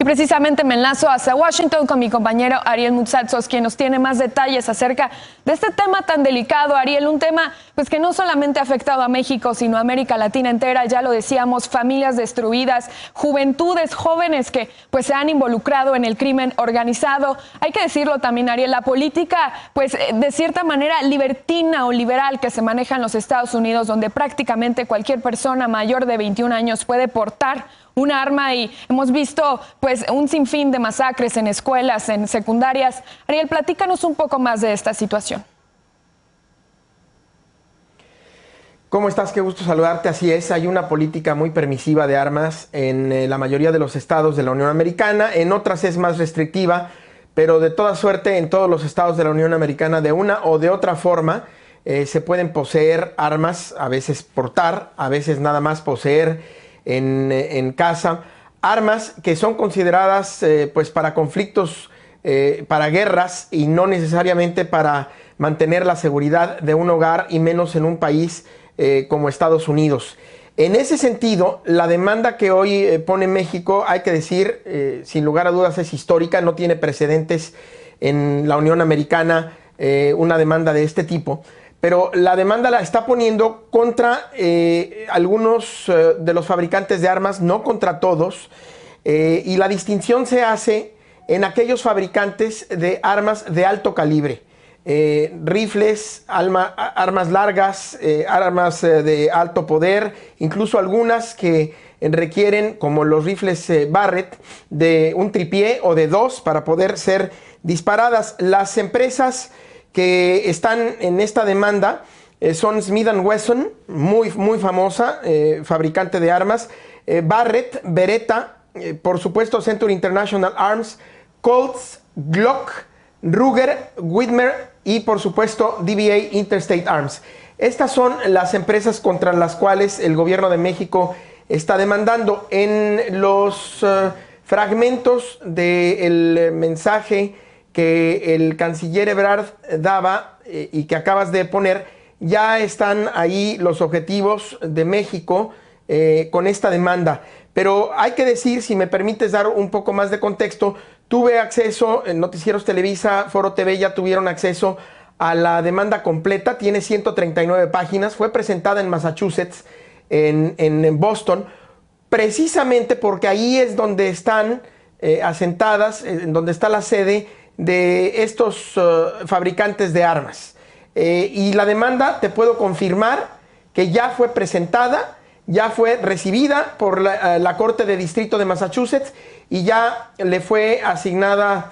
Y precisamente me enlazo hacia Washington con mi compañero Ariel Mutsatzos, quien nos tiene más detalles acerca de este tema tan delicado. Ariel, un tema pues que no solamente ha afectado a México, sino a América Latina entera. Ya lo decíamos, familias destruidas, juventudes, jóvenes que pues se han involucrado en el crimen organizado. Hay que decirlo también, Ariel, la política pues de cierta manera libertina o liberal que se maneja en los Estados Unidos, donde prácticamente cualquier persona mayor de 21 años puede portar un arma, y hemos visto pues un sinfín de masacres en escuelas, en secundarias. Ariel, platícanos un poco más de esta situación. ¿Cómo estás? Qué gusto saludarte. Así es, hay una política muy permisiva de armas en la mayoría de los estados de la Unión Americana. En otras es más restrictiva, pero de toda suerte en todos los estados de la Unión Americana, de una o de otra forma, se pueden poseer armas, a veces portar, a veces nada más poseer en casa, armas que son consideradas pues para conflictos, para guerras, y no necesariamente para mantener la seguridad de un hogar, y menos en un país como Estados Unidos. En ese sentido, la demanda que hoy pone México, hay que decir, sin lugar a dudas es histórica, no tiene precedentes en la Unión Americana una demanda de este tipo. Pero la demanda la está poniendo contra algunos de los fabricantes de armas, no contra todos, y la distinción se hace en aquellos fabricantes de armas de alto calibre, rifles, armas largas, armas de alto poder, incluso algunas que requieren, como los rifles Barrett, de un tripié o de dos para poder ser disparadas. Las empresas que están en esta demanda son Smith & Wesson, muy famosa, fabricante de armas, Barrett, Beretta, por supuesto Century International Arms, Colts, Glock, Ruger, Widmer y por supuesto DBA Interstate Arms. Estas son las empresas contra las cuales el gobierno de México está demandando. En los fragmentos del mensaje que el canciller Ebrard daba y que acabas de poner, ya están ahí los objetivos de México con esta demanda. Pero hay que decir, si me permites dar un poco más de contexto, tuve acceso, en Noticieros Televisa, Foro TV ya tuvieron acceso a la demanda completa, tiene 139 páginas, fue presentada en Massachusetts, en Boston, precisamente porque ahí es donde están asentadas, donde está la sede de estos fabricantes de armas. Y la demanda, te puedo confirmar que ya fue presentada, ya fue recibida por la Corte de Distrito de Massachusetts, y ya le fue asignada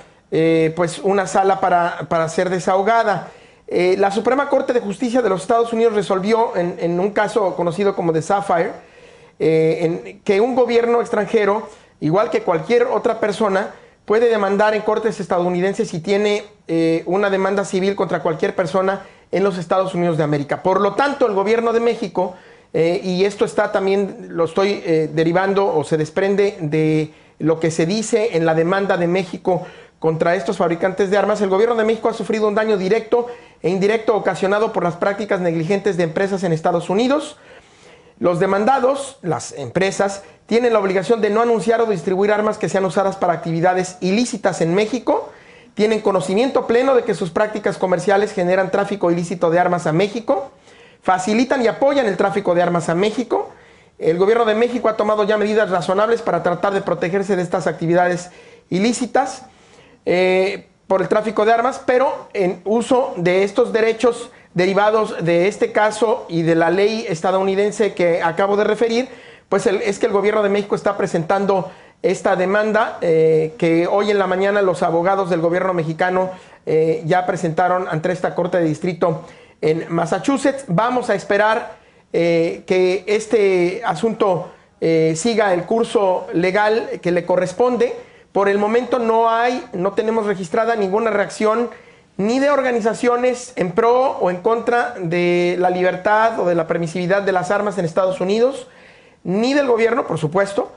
pues una sala para ser desahogada. La Suprema Corte de Justicia de los Estados Unidos resolvió en un caso conocido como The Sapphire, que un gobierno extranjero, igual que cualquier otra persona, puede demandar en cortes estadounidenses si tiene una demanda civil contra cualquier persona en los Estados Unidos de América. Por lo tanto, el gobierno de México, y esto está también, lo estoy derivando o se desprende de lo que se dice en la demanda de México contra estos fabricantes de armas, el gobierno de México ha sufrido un daño directo e indirecto ocasionado por las prácticas negligentes de empresas en Estados Unidos. Los demandados, las empresas, tienen la obligación de no anunciar o distribuir armas que sean usadas para actividades ilícitas en México. Tienen conocimiento pleno de que sus prácticas comerciales generan tráfico ilícito de armas a México. Facilitan y apoyan el tráfico de armas a México. El gobierno de México ha tomado ya medidas razonables para tratar de protegerse de estas actividades ilícitas por el tráfico de armas, pero en uso de estos derechos derivados de este caso y de la ley estadounidense que acabo de referir, pues es que el gobierno de México está presentando esta demanda que hoy en la mañana los abogados del gobierno mexicano ya presentaron ante esta Corte de Distrito en Massachusetts. Vamos a esperar que este asunto siga el curso legal que le corresponde. Por el momento no tenemos registrada ninguna reacción ni de organizaciones en pro o en contra de la libertad o de la permisividad de las armas en Estados Unidos, ni del gobierno, por supuesto,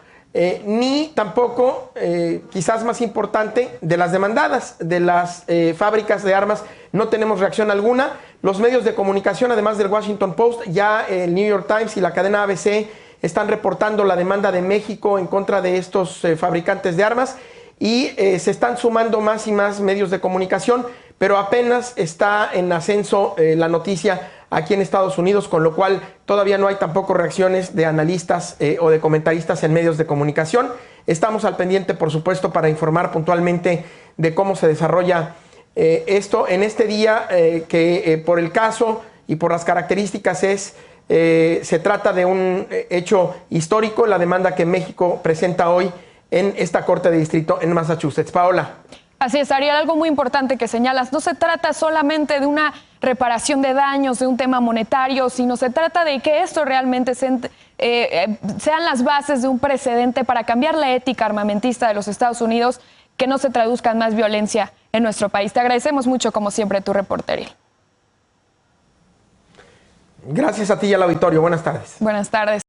ni tampoco, quizás más importante, de las demandadas, de las fábricas de armas. No tenemos reacción alguna. Los medios de comunicación, además del Washington Post, ya el New York Times y la cadena ABC están reportando la demanda de México en contra de estos fabricantes de armas y se están sumando más y más medios de comunicación, pero apenas está en ascenso la noticia aquí en Estados Unidos, con lo cual todavía no hay tampoco reacciones de analistas o de comentaristas en medios de comunicación. Estamos al pendiente, por supuesto, para informar puntualmente de cómo se desarrolla esto en este día que por el caso y por las características se trata de un hecho histórico, la demanda que México presenta hoy en esta Corte de Distrito en Massachusetts. Paola. Así es, Ariel, algo muy importante que señalas, no se trata solamente de una reparación de daños, de un tema monetario, sino se trata de que esto realmente sean las bases de un precedente para cambiar la ética armamentista de los Estados Unidos, que no se traduzca en más violencia en nuestro país. Te agradecemos mucho, como siempre, tu reporte, Ariel. Gracias a ti y al auditorio. Buenas tardes. Buenas tardes.